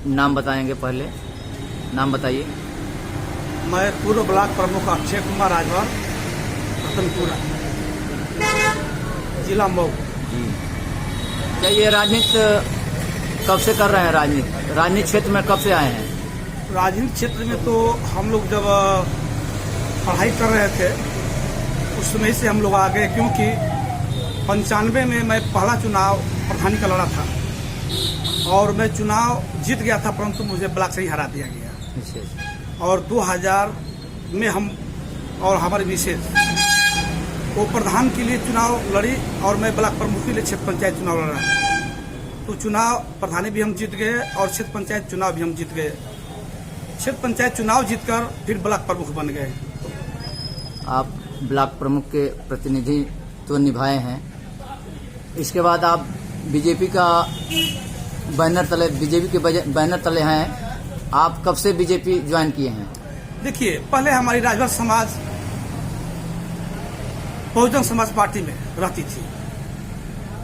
नाम बताएंगे, पहले नाम बताइए। मैं पूर्व ब्लॉक प्रमुख अक्षय कुमार राजभर, रतनपुरा, जिला मऊ। क्या ये राजनीति कब से कर रहे हैं? राजनीति क्षेत्र में कब से आए हैं? राजनीतिक क्षेत्र में तो हम लोग जब पढ़ाई कर रहे थे उस समय से हम लोग आ गए, क्योंकि 95 में मैं पहला चुनाव प्रधानी का लड़ा था और मैं चुनाव जीत गया था, परंतु मुझे ब्लॉक से ही हरा दिया गया। और 2000 में हम और हमारे विशेष वो प्रधान के लिए चुनाव लड़ी और मैं ब्लॉक प्रमुख के लिए क्षेत्र पंचायत चुनाव लड़ा। तो चुनाव प्रधानी भी हम जीत गए और क्षेत्र पंचायत चुनाव भी हम जीत गए। क्षेत्र पंचायत चुनाव जीतकर फिर ब्लॉक प्रमुख बन गए। आप ब्लॉक प्रमुख के प्रतिनिधि तो निभाए हैं, इसके बाद आप बीजेपी का बीजेपी के बैनर तले हैं। आप कब से बीजेपी ज्वाइन किए हैं? देखिए, पहले हमारी राजभर समाज बहुजन समाज पार्टी में रहती थी।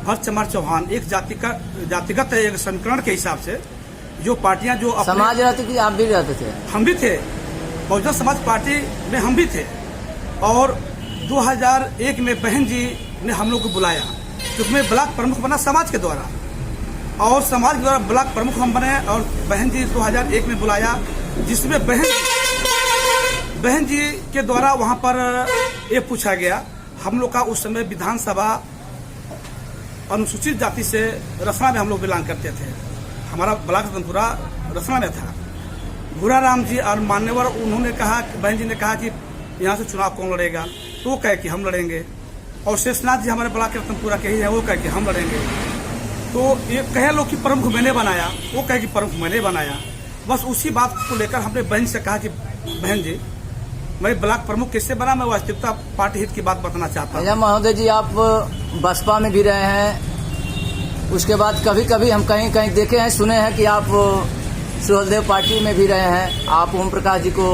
हर चमार चौहान एक जातिगत एक समीकरण के हिसाब से जो पार्टियां जो समाज रहती थी, आप भी रहते थे? हम भी थे, बहुजन समाज पार्टी में हम भी थे। और 2001 में बहन जी ने हम लोग को बुलाया, क्योंकि मैं ब्लॉक प्रमुख बना समाज के द्वारा और समाज के द्वारा ब्लॉक प्रमुख हम बने। और बहन जी 2001 में बुलाया, जिसमें बहन जी के द्वारा वहां पर ये पूछा गया। हम लोग का उस समय विधानसभा अनुसूचित जाति से रसना में हम लोग बिलोंग करते थे। हमारा ब्लॉक रतनपुरा रसना में था। भूरा राम जी और मान्यवर उन्होंने कहा, बहन जी ने कहा कि यहाँ से चुनाव कौन लड़ेगा, तो वो कहे कि हम लड़ेंगे। और शेषनाथ जी हमारे ब्लॉक रतनपुरा के ही है, वो कहे कि हम लड़ेंगे। तो ये कहे लोग कि प्रमुख मैंने बनाया, वो कहे कि प्रमुख मैंने बनाया। बस उसी बात को लेकर हमने बहन से कहा कि बहन जी, मैं ब्लॉक प्रमुख कैसे बना, मैं वास्तविकता पार्टी हित की बात बताना चाहता हूँ। महोदय जी, आप बसपा में भी रहे हैं, उसके बाद कभी कभी हम कहीं कहीं देखे हैं, सुने हैं कि आप सुहलदेव पार्टी में भी रहे हैं। आप ओम प्रकाश जी को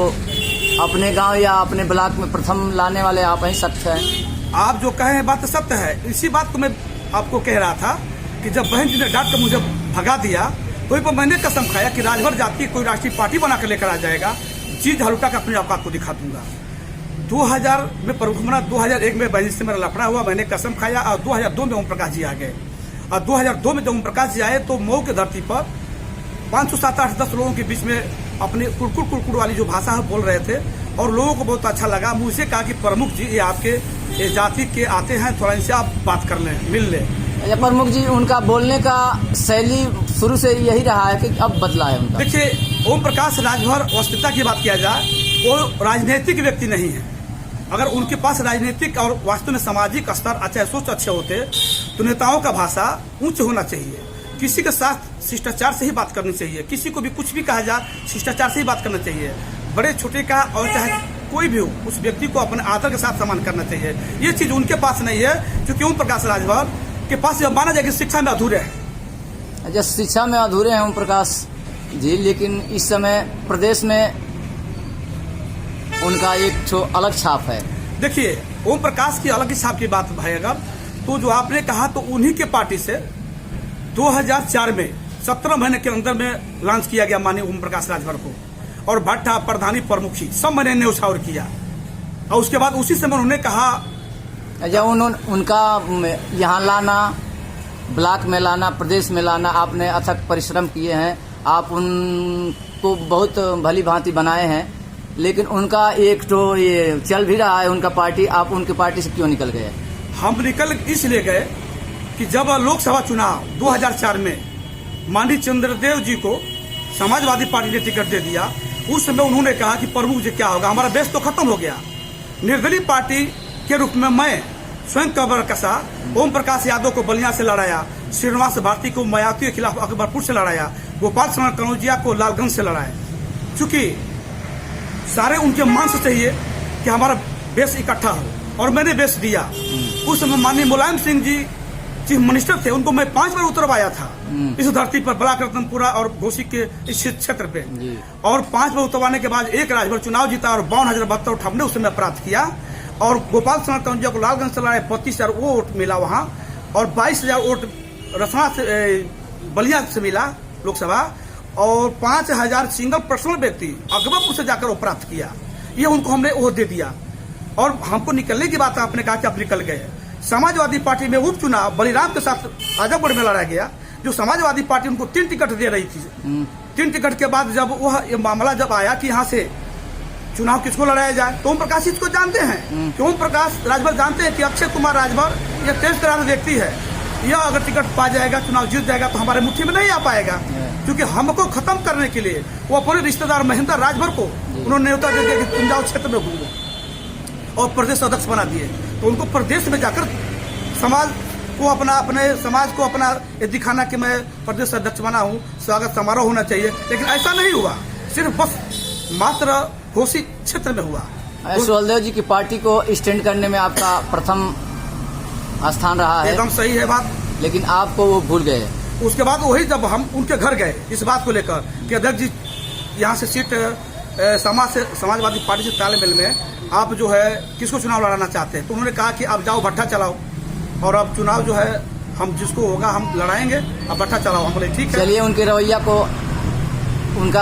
अपने गांव या अपने ब्लॉक में प्रथम लाने वाले आप ही सत्य हैं। आप जो कहे हैं बात तो सत्य है। इसी बात को मैं आपको कह रहा था कि जब बहन जी ने डांट कर मुझे भगा दिया, तो पर मैंने कसम खाया कि राजभर जाति कोई राष्ट्रीय पार्टी बना कर लेकर आ जाएगा, जीत हलुटा का अपने औकात को दिखा दूंगा। 2000 में प्रमुख बना, 2001 में बहन से मेरा लफड़ा हुआ, मैंने कसम खाया। और 2002 में ओम प्रकाश जी आ गए। और 2002 में जब ओम प्रकाश जी आए तो मऊ की धरती पर 500, 7, 8, 10 लोगों के बीच में अपनी कुड़कुड़ वाली जो भाषा बोल रहे थे और लोगों को बहुत अच्छा लगा। मुझसे कहा कि प्रमुख जी, ये आपके जाति के आते हैं, थोड़ा इनसे आप बात कर लें, मिल लें। प्रमुख जी, उनका बोलने का शैली शुरू से यही रहा है कि अब बदला है उनका? देखिए, ओम प्रकाश राजभर वास्तविकता की बात किया जाए, वो राजनीतिक व्यक्ति नहीं है। अगर उनके पास राजनीतिक और वास्तव में सामाजिक स्तर अच्छा, सोच अच्छे होते, तो नेताओं का भाषा उच्च होना चाहिए। किसी के साथ शिष्टाचार से ही बात करनी चाहिए। किसी को भी कुछ भी कहा जाए, शिष्टाचार से ही बात करना चाहिए। बड़े छोटे का और चाहे कोई भी हो, उस व्यक्ति को अपने आदर के साथ सम्मान करना चाहिए। ये चीज उनके पास नहीं है, क्योंकि ओम प्रकाश राजभर के पास जब माना जाए कि शिक्षा में अधूरे हैं। अच्छा, शिक्षा में अधूरे हैं ओम प्रकाश जी, लेकिन इस समय प्रदेश में उनका एक अलग छाप है। देखिए, ओम प्रकाश की अलग ही छाप की बात भाई, अगर तो जो आपने कहा तो उन्हीं के पार्टी से 2004 में 17 महीने के अंदर में लॉन्च किया गया माननीय ओम प्रकाश राजभर को। और भट्टा, प्रधानी, प्रमुखी सब मैंने न्यौछावर किया। और उसके बाद उसी समय उन्होंने कहा, अच्छा, उनका यहाँ लाना, ब्लॉक में लाना, प्रदेश में लाना, आपने अथक परिश्रम किए हैं। आप उनको बहुत भली भांति बनाए हैं, लेकिन उनका एक तो ये चल भी रहा है उनका पार्टी। आप उनकी पार्टी से क्यों निकल गए? हम निकल इसलिए गए कि जब लोकसभा चुनाव 2004 में माननीय चंद्रदेव जी को समाजवादी पार्टी ने टिकट दे दिया, उस समय उन्होंने कहा कि प्रमुख जी क्या होगा, हमारा बेस तो खत्म हो गया। निर्दलीय पार्टी के रूप में मैं स्वयं कबर कसा ओम प्रकाश यादव को बलिया से लड़ाया, श्रीनिवास भारती को मायावती के खिलाफ अकबरपुर से लड़ाया, गोपाल शरण कनौजिया को लालगंज से लड़ाया। चूंकि सारे उनके मान से चाहिए कि हमारा बेस इकट्ठा हो, और मैंने बेस दिया। उस समय माननीय मुलायम सिंह जी चीफ मिनिस्टर थे, उनको मैं 5 बार उतरवाया था इस धरती पर, ब्लॉक रतनपुरा और घोसी के इस क्षेत्र पे। और 5 बार उतरवाने के बाद एक राजभर चुनाव जीता और 52,072 हमने उस समय प्राप्त किया। और गोपाल शरण कनौजिया को लालगंज से लड़ाया, 35,000 वोट मिला वहां। और 22,000 वोट रसना से बलिया से मिला लोकसभा। और 5,000 सिंगल पर्सनल व्यक्ति अकबरपुर से जाकर वो प्राप्त किया। ये उनको हमने वो दे दिया और हमको निकलने की बात आपने कहा कि आप निकल गए। समाजवादी पार्टी में उपचुनाव बलिराम के साथ आजमगढ़ में लड़ा गया, जो समाजवादी पार्टी उनको 3 टिकट दे रही थी। 3 टिकट के बाद जब वह मामला जब आया कि यहाँ से चुनाव किसको लड़ाया जाए, तो ओम प्रकाश इसको जानते हैं कि ओम प्रकाश राजभर जानते हैं कि अक्षय कुमार राजभर ये तेज तरार व्यक्ति है, यह अगर टिकट पा जाएगा, चुनाव जीत जाएगा तो हमारे मुट्ठी में नहीं आ पाएगा। क्योंकि हमको खत्म करने के लिए वो अपने रिश्तेदार महेंद्र राजभर को उन्होंने न्योता दे दिया कि तुम जाओ क्षेत्र में घूमो और प्रदेश अध्यक्ष बना दिए। तो उनको प्रदेश में जाकर समाज को अपने समाज को अपना ये दिखाना कि मैं प्रदेश अध्यक्ष बना हूँ, स्वागत समारोह होना चाहिए, लेकिन ऐसा नहीं हुआ। सिर्फ बस मात्र घोषित क्षेत्र में हुआ। सुहलदेव जी की पार्टी को स्टैंड करने में आपका प्रथम स्थान रहा है, एकदम सही है बात, लेकिन आपको वो भूल गए। उसके बाद वही जब हम उनके घर गए इस बात को लेकर कि अध्यक्ष जी यहाँ से सीट समाजवादी पार्टी से तालमेल में आप जो है किसको चुनाव लड़ाना चाहते हैं, तो उन्होंने कहा कि आप जाओ भट्टा चलाओ और अब चुनाव जो है हम जिसको होगा हम लड़ाएंगे, अब भट्टा चलाओ। हम बोले ठीक है। चलिए, उनका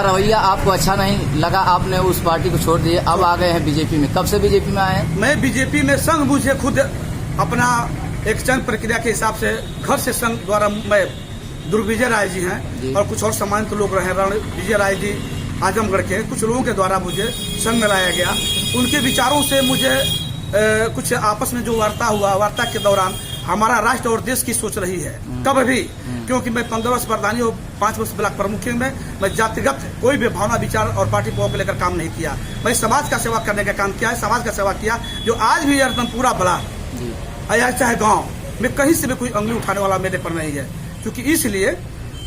रवैया आपको अच्छा नहीं लगा, आपने उस पार्टी को छोड़ दिए, अब आ गए हैं बीजेपी में। कब से बीजेपी में आए हैं? मैं बीजेपी में संघ मुझे खुद अपना एक चयन प्रक्रिया के हिसाब से घर से संघ द्वारा मैं दुर्विजय राय जी हैं और कुछ और सम्मानित लोग रहे, विजय राय जी आजमगढ़ के, कुछ लोगों के द्वारा मुझे संघ में लाया गया। उनके विचारों से मुझे कुछ आपस में जो वार्ता हुआ, वार्ता के दौरान हमारा राष्ट्र और देश की सोच रही है कब भी, क्योंकि मैं 15 वर्ष प्रधानी और 5 वर्ष ब्लॉक प्रमुख में मैं जातिगत कोई भी भावना विचार और पार्टी को लेकर काम नहीं किया। मैं समाज का सेवा करने का काम किया है, समाज का सेवा किया, जो आज भी एकदम पूरा ब्लॉक या चाहे गांव में कहीं से भी कोई अंगली उठाने वाला मेरे पर नहीं है। क्योंकि इसलिए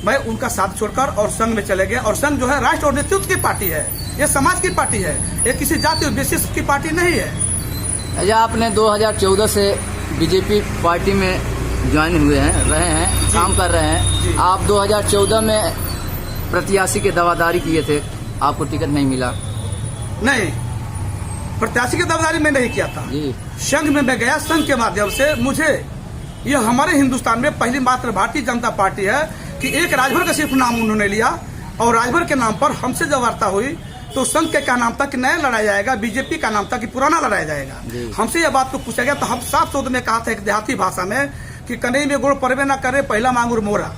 मैं उनका साथ छोड़कर और संघ में चले गए। और संघ जो है राष्ट्र और नेतृत्व की पार्टी है, ये समाज की पार्टी है, ये किसी जाति और विशेष की पार्टी नहीं है। अच्छा, आपने 2014 से बीजेपी पार्टी में ज्वाइन हुए हैं, रहे हैं, काम कर रहे हैं। आप 2014 में प्रत्याशी के दावादारी किए थे, आपको टिकट नहीं मिला? नहीं, प्रत्याशी की दावेदारी में नहीं किया था जी। संघ में मैं गया, संघ के माध्यम से मुझे यह हमारे हिंदुस्तान में पहली मात्र भारतीय जनता पार्टी है कि एक राजभर का सिर्फ नाम उन्होंने लिया और राजभर के नाम पर हमसे जब वार्ता हुई तो संघ के क्या नाम था कि नया लड़ाया जाएगा, बीजेपी का नाम था कि पुराना लड़ाया जाएगा। हमसे यह बात को पूछा गया तो हम साफ शब्द में कहा था एक देहाती भाषा में कि कन्हई में गुड़ परवे ना करे, पहला मांगुर मोरा।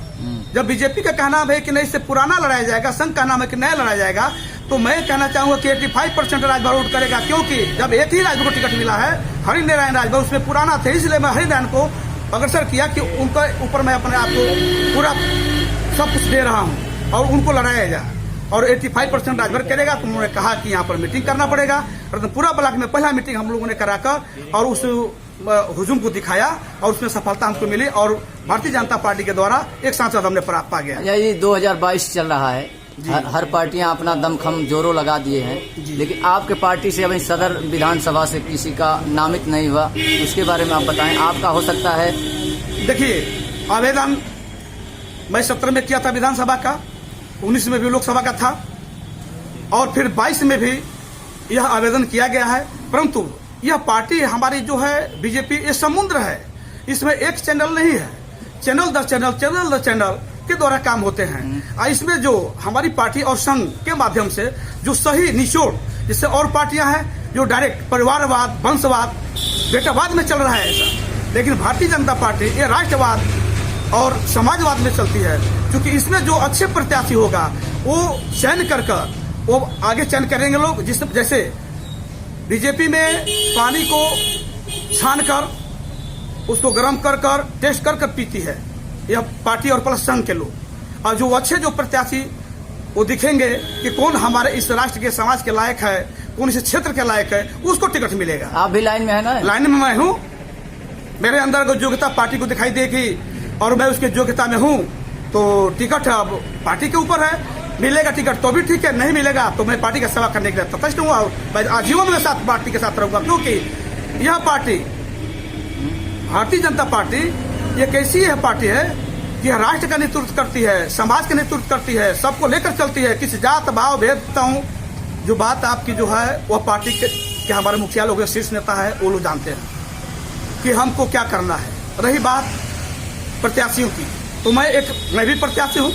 जब बीजेपी का कहना है कि नहीं से पुराना लड़ाया जाएगा, संघ का नाम है कि नया लड़ाया जाएगा, तो मैं कहना चाहूंगा कि 85% राजभर वोट करेगा। क्योंकि जब एक ही राजभर को टिकट मिला है, हरिनारायण राजभर, उसमें पुराना थे, इसलिए मैं हरिनारायण को अग्रसर किया कि उनके ऊपर मैं अपने आप को पूरा सब कुछ दे रहा हूँ और उनको लड़ाया जाए। और 85% राजभर करेगा तो उन्होंने कहा कि यहाँ पर मीटिंग करना पड़ेगा। और तो पूरा ब्लॉक में पहला मीटिंग हम लोगों ने कराकर और उस हुजूम को दिखाया और उसमें सफलता हमको मिली और भारतीय जनता पार्टी के द्वारा एक सांसद हमने प्राप्त पा गया। ये 2022 चल रहा है, हर पार्टियां अपना दमखम जोरों लगा दिए हैं, लेकिन आपके पार्टी से अभी सदर विधानसभा से किसी का नामित नहीं हुआ, उसके बारे में आप बताएं, आपका हो सकता है? देखिए, आवेदन मैं 17 में किया था विधानसभा का, 19 में भी लोकसभा का था और फिर 22 में भी यह आवेदन किया गया है। परंतु यह पार्टी हमारी जो है बीजेपी, ये समुद्र है, इसमें एक चैनल नहीं है, चैनल दर चैनल के द्वारा काम होते हैं। इसमें जो हमारी पार्टी और संघ के माध्यम से जो सही निचोड़, जिससे और पार्टियां हैं जो डायरेक्ट परिवारवाद, वंशवाद, बेटावाद में चल रहा है ऐसा, लेकिन भारतीय जनता पार्टी ये राष्ट्रवाद और समाजवाद में चलती है। क्योंकि इसमें जो अच्छे प्रत्याशी होगा वो चयन कर वो आगे चयन करेंगे लोग। जैसे बीजेपी में पानी को छान कर उसको गर्म कर टेस्ट कर पीती है यह पार्टी और प्लस संघ के लोग। और जो अच्छे जो प्रत्याशी वो दिखेंगे कि कौन हमारे इस राष्ट्र के समाज के लायक है, कौन इस क्षेत्र के लायक है, उसको टिकट मिलेगा। आप भी लाइन में है ना? लाइन में मैं हूँ, मेरे अंदर योग्यता पार्टी को दिखाई देगी और मैं उसके योग्यता में हूँ, तो टिकट अब पार्टी के ऊपर है। मिलेगा टिकट तो भी ठीक है, नहीं मिलेगा तो मैं पार्टी का सेवा करने के लिए तटस्थ हूँ और मैं आजीवन में साथ पार्टी के साथ रहूंगा। क्योंकि यह पार्टी भारतीय जनता पार्टी एक ऐसी है पार्टी है कि राष्ट्र का नेतृत्व करती है, समाज का नेतृत्व करती है, सबको लेकर चलती है, किसी जात भाव भेदता हूँ। जो बात आपकी जो है वह पार्टी के हमारे मुखिया लोग, शीर्ष नेता है, वो लोग जानते हैं कि हमको क्या करना है। रही बात प्रत्याशियों की, तो मैं भी प्रत्याशी हूँ।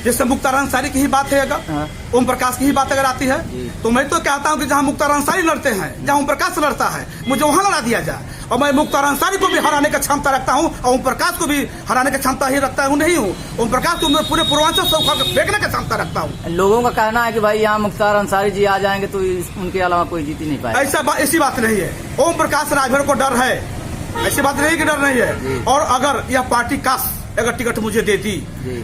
जैसे मुख्तार अंसारी की ही बात है, अगर हाँ। ओम प्रकाश की ही बात अगर आती है, तो मैं तो कहता हूं कि जहां मुख्तार अंसारी लड़ते हैं, जहां ओम प्रकाश लड़ता है, मुझे वहां लड़ा दिया जाए। और मैं मुख्तार अंसारी को भी हराने का क्षमता रखता हूं और ओम प्रकाश को भी हराने का क्षमता ही रखता हूं, नहीं हूं। ओम प्रकाश को मैं पूरे पूर्वांचल से उखाड़ के फेंकने का क्षमता रखता हूं। लोगों का कहना है कि भाई यहाँ मुख्तार अंसारी जी आ जाएंगे तो उनके अलावा कोई जीत ही नहीं पाएगा। ऐसी बात नहीं है। ओम प्रकाश राजभर को डर है, ऐसी बात नहीं कि डर नहीं है। और अगर यह पार्टी काश अगर टिकट मुझे देती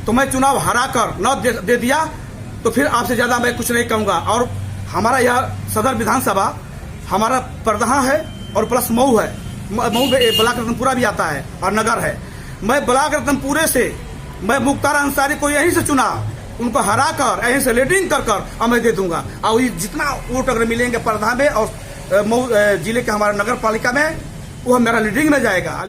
तो मैं चुनाव हरा कर न दे दिया तो फिर आपसे ज्यादा मैं कुछ नहीं कहूंगा। और हमारा यह सदर विधानसभा हमारा परदहा है और प्लस मऊ है। मऊ में ब्लॉक रतनपुरा भी आता है और नगर है। मैं ब्लॉक रतनपुरे से मैं मुख्तार अंसारी को यहीं से चुना, उनको हरा कर यहीं से लीडिंग कर मैं दे दूंगा। और जितना वोट अगर मिलेंगे परदहा में और मऊ जिले के हमारे नगर पालिका में, वो मेरा लीडिंग में जाएगा।